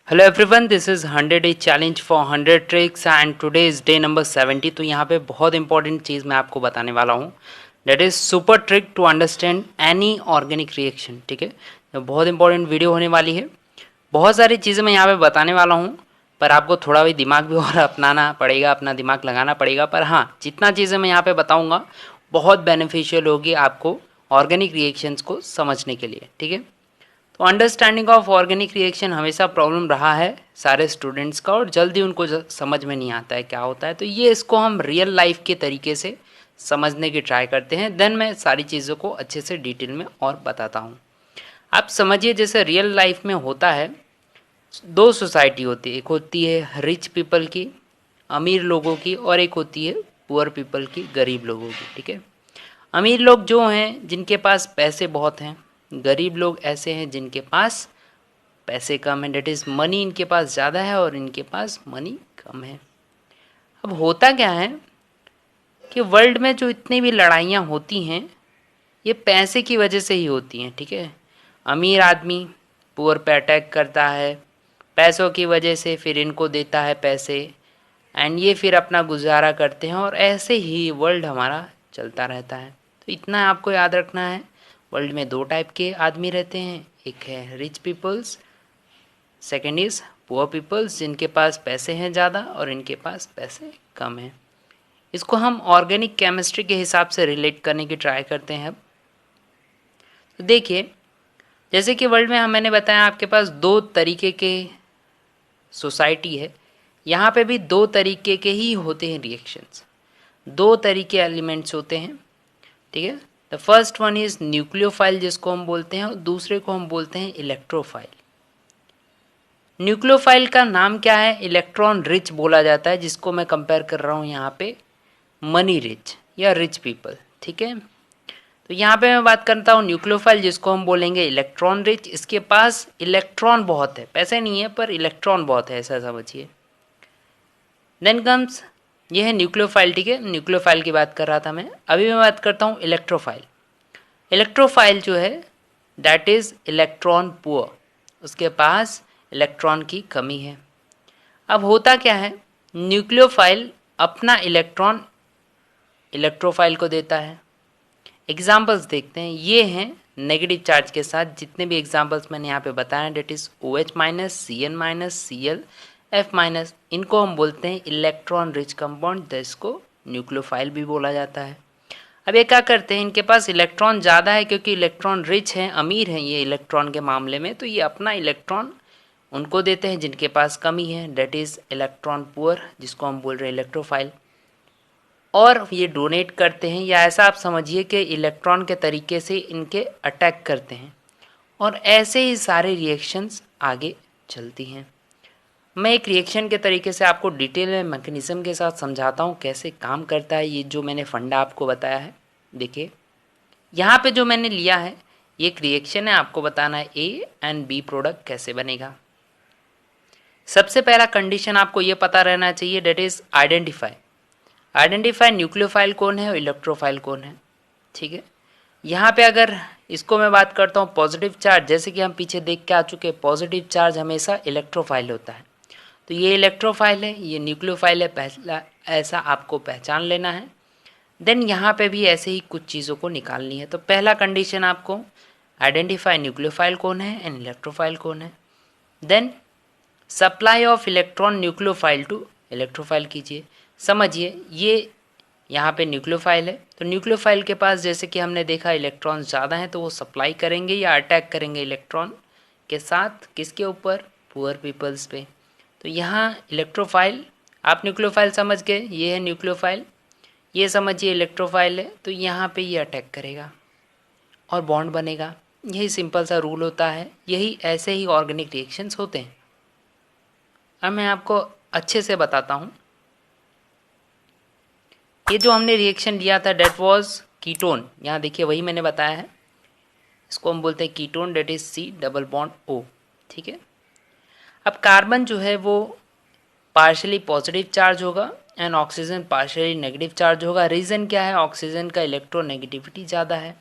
Hello everyone, this is 100 day challenge for 100 tricks and today is day number 70। तो यहाँ पे बहुत important चीज़ मैं आपको बताने वाला हूँ, that is super trick to understand any organic reaction. ठीक है, तो बहुत इंपॉर्टेंट वीडियो होने वाली है। बहुत सारी चीज़ें मैं यहाँ पे बताने वाला हूँ, पर आपको थोड़ा भी दिमाग भी और अपनाना पड़ेगा, अपना दिमाग लगाना पड़ेगा। पर हाँ, जितना चीज़ें मैं यहाँ पे बताऊँगा बहुत बेनिफिशियल होगी आपको ऑर्गेनिक रिएक्शंस को समझने के लिए। ठीक है, तो अंडरस्टैंडिंग ऑफ ऑर्गेनिक रिएक्शन हमेशा प्रॉब्लम रहा है सारे स्टूडेंट्स का, और जल्दी उनको समझ में नहीं आता है क्या होता है। तो ये इसको हम रियल लाइफ के तरीके से समझने की ट्राई करते हैं, देन मैं सारी चीज़ों को अच्छे से डिटेल में और बताता हूँ। आप समझिए, जैसे रियल लाइफ में होता है, दो सोसाइटी होती है, एक होती है रिच पीपल की, अमीर लोगों की, और एक होती है पुअर पीपल की, गरीब लोगों की। ठीक है, अमीर लोग जो हैं जिनके पास पैसे बहुत हैं, गरीब लोग ऐसे हैं जिनके पास पैसे कम है, डेट इज़ मनी इनके पास ज़्यादा है और इनके पास मनी कम है। अब होता क्या है कि वर्ल्ड में जो इतनी भी लड़ाइयाँ होती हैं ये पैसे की वजह से ही होती हैं। ठीक है, अमीर आदमी पुअर पे अटैक करता है, पैसों की वजह से फिर इनको देता है पैसे, एंड ये फिर अपना गुजारा करते हैं, और ऐसे ही वर्ल्ड हमारा चलता रहता है। तो इतना आपको याद रखना है, वर्ल्ड में दो टाइप के आदमी रहते हैं, एक है rich peoples, second is poor peoples जिनके पास पैसे हैं ज़्यादा और इनके पास पैसे कम हैं। इसको हम ऑर्गेनिक केमिस्ट्री के हिसाब से रिलेट करने की ट्राई करते हैं। अब तो देखिए, जैसे कि वर्ल्ड में मैंने बताया आपके पास दो तरीके के सोसाइटी है, यहाँ पे भी दो तरीके के ही होते हैं रिएक्शंस, दो तरीके एलिमेंट्स होते हैं। ठीक है, the first one is nucleophile जिसको हम बोलते हैं, और दूसरे को हम बोलते हैं इलेक्ट्रोफाइल। न्यूक्लियोफाइल का नाम क्या है? इलेक्ट्रॉन रिच बोला जाता है, जिसको मैं कंपेयर कर रहा हूँ यहाँ पे मनी रिच या रिच पीपल। ठीक है, तो यहाँ पे मैं बात करता हूँ न्यूक्लियोफाइल जिसको हम बोलेंगे इलेक्ट्रॉन रिच। इसके पास इलेक्ट्रॉन बहुत है, पैसे नहीं है पर इलेक्ट्रॉन बहुत है, ऐसा समझिए। देन कम्स, ये है न्यूक्लियोफाइल। ठीक है, न्यूक्लियोफाइल की बात कर रहा था मैं, अभी मैं बात करता हूँ इलेक्ट्रोफाइल। इलेक्ट्रोफाइल जो है दैट इज़ इलेक्ट्रॉन पुअर, उसके पास इलेक्ट्रॉन की कमी है। अब होता क्या है, न्यूक्लियोफाइल अपना इलेक्ट्रॉन इलेक्ट्रोफाइल को देता है। एग्जाम्पल्स देखते हैं, ये हैं नेगेटिव चार्ज के साथ जितने भी एग्जाम्पल्स मैंने यहाँ पे बताया, that is OH minus, CN minus, ClF minus, इनको हम बोलते हैं इलेक्ट्रॉन रिच कंपाउंड, जिसको न्यूक्लियोफाइल भी बोला जाता है। अब ये क्या करते हैं, इनके पास इलेक्ट्रॉन ज़्यादा है क्योंकि इलेक्ट्रॉन रिच हैं, अमीर हैं ये इलेक्ट्रॉन के मामले में, तो ये अपना इलेक्ट्रॉन उनको देते हैं जिनके पास कमी है, डेट इज़ इलेक्ट्रॉन पुअर, जिसको हम बोल रहे हैं इलेक्ट्रोफाइल। और ये डोनेट करते हैं, या ऐसा आप समझिए कि इलेक्ट्रॉन के तरीके से इनके अटैक करते हैं, और ऐसे ही सारे रिएक्शंस आगे चलती हैं। मैं एक रिएक्शन के तरीके से आपको डिटेल में मैकेनिज्म के साथ समझाता हूँ कैसे काम करता है, ये जो मैंने फंडा आपको बताया है। देखिए, यहाँ पे जो मैंने लिया है ये एक रिएक्शन है, आपको बताना है ए एंड बी प्रोडक्ट कैसे बनेगा। सबसे पहला कंडीशन आपको ये पता रहना चाहिए, डेट इज़ आइडेंटिफाई न्यूक्लियोफाइल कौन है और इलेक्ट्रोफाइल कौन है। ठीक है, यहाँ पे अगर इसको मैं बात करता हूँ पॉजिटिव चार्ज, जैसे कि हम पीछे देख के आ चुके हैं, पॉजिटिव चार्ज हमेशा इलेक्ट्रोफाइल होता है, तो ये इलेक्ट्रोफाइल है, ये न्यूक्लियोफाइल है, पहला ऐसा आपको पहचान लेना है। देन यहाँ पे भी ऐसे ही कुछ चीज़ों को निकालनी है। तो पहला कंडीशन आपको आइडेंटिफाई न्यूक्लियोफाइल कौन है एंड इलेक्ट्रोफाइल कौन है। Then supply of electron nucleophile to electrophile कीजिए। समझिए, ये यहाँ पे न्यूक्लियोफाइल है, तो न्यूक्लियोफाइल के पास जैसे कि हमने देखा इलेक्ट्रॉन ज़्यादा हैं, तो वो सप्लाई करेंगे या अटैक करेंगे इलेक्ट्रॉन के साथ, किसके ऊपर? पुअर पीपल्स पे। तो यहाँ इलेक्ट्रोफाइल, आप न्यूक्लियोफाइल समझ गए, ये है न्यूक्लियोफाइल, ये समझिए इलेक्ट्रोफाइल है, तो यहाँ पे ये अटैक करेगा और बॉन्ड बनेगा। यही सिंपल सा रूल होता है, यही ऐसे ही ऑर्गेनिक रिएक्शंस होते हैं। अब मैं आपको अच्छे से बताता हूँ, ये जो हमने रिएक्शन लिया था डेट वाज कीटोन, यहाँ देखिए वही मैंने बताया है, इसको हम बोलते हैं ketone, that is C double bond O। ठीक है, अब कार्बन जो है वो पार्शियली पॉजिटिव चार्ज होगा and oxygen partially negative charge होगा। रीज़न क्या है? ऑक्सीजन का इलेक्ट्रोनेगेटिविटी ज़्यादा है।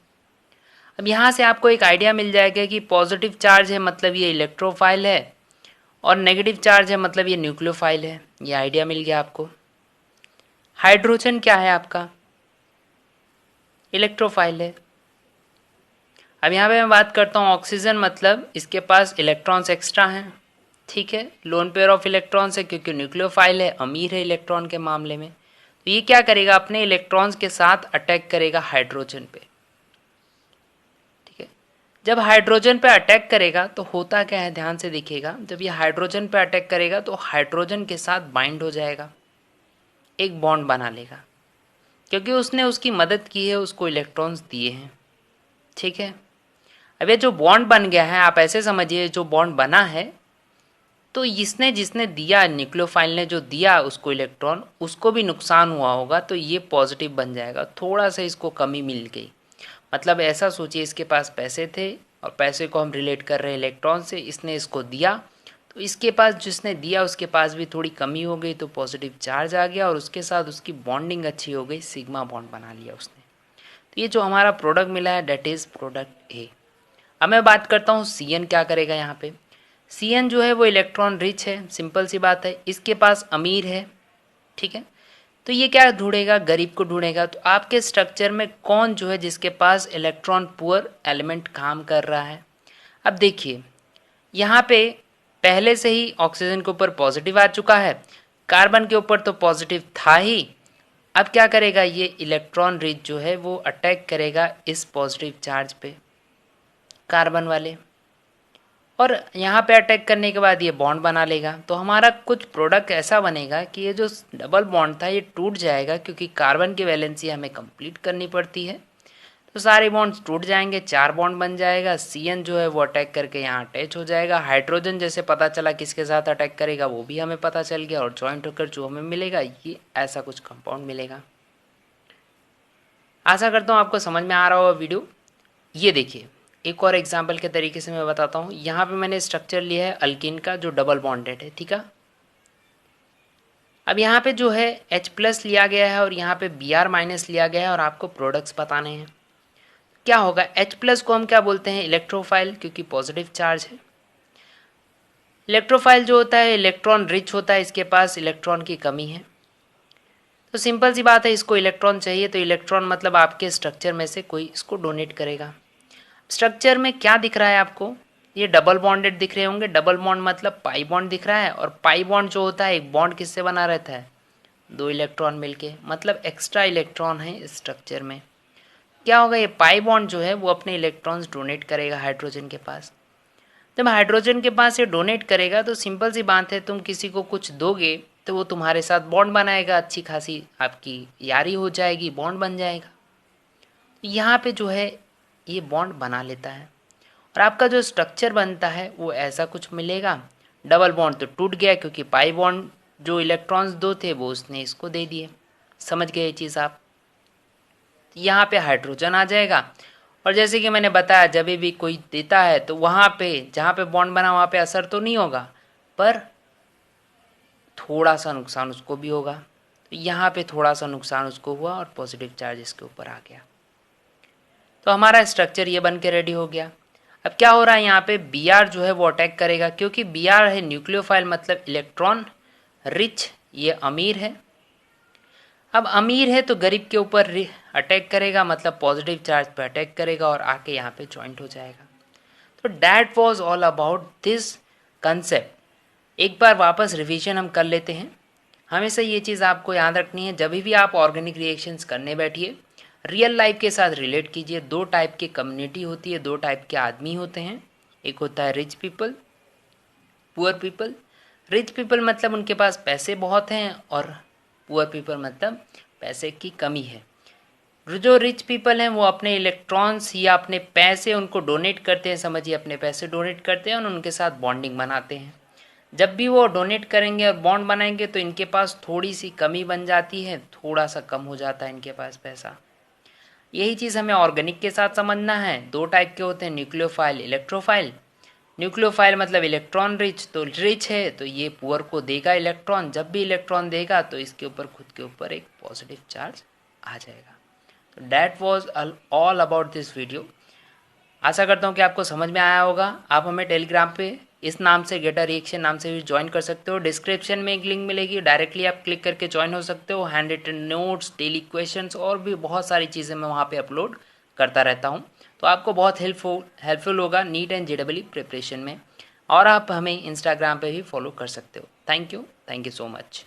अब यहाँ से आपको एक आइडिया मिल जाएगा कि पॉजिटिव चार्ज है मतलब ये इलेक्ट्रोफाइल है, और नेगेटिव चार्ज है मतलब ये न्यूक्लियोफाइल है। ये आइडिया मिल गया आपको। हाइड्रोजन क्या है आपका? इलेक्ट्रोफाइल है। अब यहाँ पे मैं बात करता हूँ ऑक्सीजन, मतलब इसके पास इलेक्ट्रॉन्स एक्स्ट्रा हैं, ठीक है, लोन पेयर ऑफ इलेक्ट्रॉन्स है क्योंकि न्यूक्लियोफाइल है, अमीर है इलेक्ट्रॉन के मामले में। तो ये क्या करेगा, अपने इलेक्ट्रॉन्स के साथ अटैक करेगा हाइड्रोजन पे, ठीक है। जब हाइड्रोजन पे अटैक करेगा तो होता क्या है, ध्यान से देखिएगा, जब ये हाइड्रोजन पे अटैक करेगा तो हाइड्रोजन के साथ बाइंड हो जाएगा, एक बॉन्ड बना लेगा, क्योंकि उसने उसकी मदद की है, उसको इलेक्ट्रॉन्स दिए हैं, ठीक है। अब ये जो बॉन्ड बन गया है, आप ऐसे समझिए, जो बॉन्ड बना है तो इसने जिसने दिया, न्यूक्लियोफाइल ने जो दिया उसको इलेक्ट्रॉन, उसको भी नुकसान हुआ होगा, तो ये पॉजिटिव बन जाएगा, थोड़ा सा इसको कमी मिल गई। मतलब ऐसा सोचिए, इसके पास पैसे थे और पैसे को हम रिलेट कर रहे हैं इलेक्ट्रॉन से, इसने इसको दिया तो इसके पास जिसने दिया उसके पास भी थोड़ी कमी हो गई, तो पॉजिटिव चार्ज आ गया और उसके साथ उसकी बॉन्डिंग अच्छी हो गई, सिग्मा बॉन्ड बना लिया उसने। तो ये जो हमारा प्रोडक्ट मिला है डेट इज़ प्रोडक्ट ए। अब मैं बात करता हूँ Cn क्या करेगा यहाँ पे। Cn जो है वो इलेक्ट्रॉन रिच है, सिंपल सी बात है, इसके पास अमीर है, ठीक है। तो ये क्या ढूंढेगा, गरीब को ढूंढेगा। तो आपके स्ट्रक्चर में कौन जो है जिसके पास इलेक्ट्रॉन पुअर एलिमेंट काम कर रहा है। अब देखिए यहाँ पे पहले से ही ऑक्सीजन के ऊपर पॉजिटिव आ चुका है, कार्बन के ऊपर तो पॉजिटिव था ही। अब क्या करेगा, ये इलेक्ट्रॉन रिच जो है वो अटैक करेगा इस पॉजिटिव चार्ज पे, कार्बन वाले, और यहाँ पे अटैक करने के बाद ये बॉन्ड बना लेगा। तो हमारा कुछ प्रोडक्ट ऐसा बनेगा कि ये जो डबल बॉन्ड था ये टूट जाएगा, क्योंकि कार्बन की वैलेंसी हमें कंप्लीट करनी पड़ती है, तो सारे बॉन्ड्स टूट जाएंगे, 4 बॉन्ड बन जाएगा। Cn जो है वो अटैक करके यहाँ अटैच हो जाएगा। हाइड्रोजन जैसे पता चला किसके साथ अटैक करेगा वो भी हमें पता चल गया, और जॉइंट होकर जो हमें मिलेगा ये ऐसा कुछ कंपाउंड मिलेगा। आशा करता हूँ आपको समझ में आ रहा होगा वीडियो। ये देखिए एक और एग्जाम्पल के तरीके से मैं बताता हूँ। यहाँ पे मैंने स्ट्रक्चर लिया है अल्किन का जो डबल बॉन्डेड है, ठीक है। अब यहाँ पे जो है H+ लिया गया है और यहाँ पे Br- लिया गया है, और आपको प्रोडक्ट्स बताने हैं। क्या होगा, H+ को हम क्या बोलते हैं, इलेक्ट्रोफाइल, क्योंकि पॉजिटिव चार्ज है। इलेक्ट्रोफाइल जो होता है इलेक्ट्रॉन रिच होता है, इसके पास इलेक्ट्रॉन की कमी है, तो सिंपल सी बात है, इसको इलेक्ट्रॉन चाहिए, तो इलेक्ट्रॉन मतलब आपके स्ट्रक्चर में से कोई इसको डोनेट करेगा। स्ट्रक्चर में क्या दिख रहा है आपको, ये डबल बॉन्डेड दिख रहे होंगे। डबल बॉन्ड मतलब पाई बॉन्ड दिख रहा है, और पाई बॉन्ड जो होता है एक बॉन्ड किससे बना रहता है, 2 इलेक्ट्रॉन मिलके, मतलब एक्स्ट्रा इलेक्ट्रॉन है इस स्ट्रक्चर में। क्या होगा, ये पाई बॉन्ड जो है वो अपने इलेक्ट्रॉन्स डोनेट करेगा हाइड्रोजन के पास। जब हाइड्रोजन के पास ये डोनेट करेगा तो सिंपल सी बात है, तुम किसी को कुछ दोगे तो वो तुम्हारे साथ बॉन्ड बनाएगा, अच्छी खासी आपकी यारी हो जाएगी, बॉन्ड बन जाएगा। यहाँ पे जो है ये बॉन्ड बना लेता है, और आपका जो स्ट्रक्चर बनता है वो ऐसा कुछ मिलेगा। डबल बॉन्ड तो टूट गया क्योंकि पाई बॉन्ड जो इलेक्ट्रॉन्स 2 थे वो उसने इसको दे दिए। समझ गए ये चीज़ आप। यहाँ पे हाइड्रोजन आ जाएगा, और जैसे कि मैंने बताया जब भी कोई देता है तो वहाँ पे जहाँ पे बॉन्ड बना वहाँ पे असर तो नहीं होगा, पर थोड़ा सा नुकसान उसको भी होगा। तो यहाँ पे थोड़ा सा नुकसान उसको हुआ और पॉजिटिव चार्ज इसके ऊपर आ गया। तो हमारा स्ट्रक्चर ये बन के रेडी हो गया। अब क्या हो रहा है, यहाँ पे Br जो है वो अटैक करेगा, क्योंकि Br है न्यूक्लियोफाइल मतलब इलेक्ट्रॉन रिच, ये अमीर है। अब अमीर है तो गरीब के ऊपर अटैक करेगा, मतलब पॉजिटिव चार्ज पे अटैक करेगा और आके यहाँ पे ज्वाइंट हो जाएगा। तो that was all about this concept. एक बार वापस रिवीजन हम कर लेते हैं। हमेशा ये चीज़ आपको याद रखनी है, जब भी आप ऑर्गेनिक रिएक्शंस करने बैठिए रियल लाइफ के साथ रिलेट कीजिए। 2 टाइप की कम्युनिटी होती है, 2 टाइप के आदमी होते हैं। एक होता है rich people, poor people. Rich people मतलब उनके पास पैसे बहुत हैं, और पुअर पीपल मतलब पैसे की कमी है। जो रिच पीपल हैं वो अपने इलेक्ट्रॉन्स या अपने पैसे उनको डोनेट करते हैं, समझिए अपने पैसे डोनेट करते हैं और उनके साथ बॉन्डिंग बनाते हैं। जब भी वो डोनेट करेंगे और बॉन्ड बनाएंगे तो इनके पास थोड़ी सी कमी बन जाती है, थोड़ा सा कम हो जाता है इनके पास पैसा। यही चीज़ हमें ऑर्गेनिक के साथ समझना है। 2 टाइप के होते हैं, न्यूक्लियोफाइल, इलेक्ट्रोफाइल। न्यूक्लियोफाइल मतलब इलेक्ट्रॉन रिच, तो रिच है तो ये पुअर को देगा इलेक्ट्रॉन, जब भी इलेक्ट्रॉन देगा तो इसके ऊपर खुद के ऊपर एक पॉजिटिव चार्ज आ जाएगा। तो that was all about this video. आशा करता हूँ कि आपको समझ में आया होगा। आप हमें टेलीग्राम पे इस नाम से, गेट अ रिएक्शन नाम से भी ज्वाइन कर सकते हो। डिस्क्रिप्शन में एक लिंक मिलेगी, डायरेक्टली आप क्लिक करके ज्वाइन हो सकते हो। Handwritten notes, daily questions और भी बहुत सारी चीज़ें मैं वहाँ पे अपलोड करता रहता हूँ, तो आपको बहुत हेल्पफुल होगा नीट एंड जेईई प्रिपरेशन में। और आप हमें इंस्टाग्राम पे भी फॉलो कर सकते हो। Thank you so much.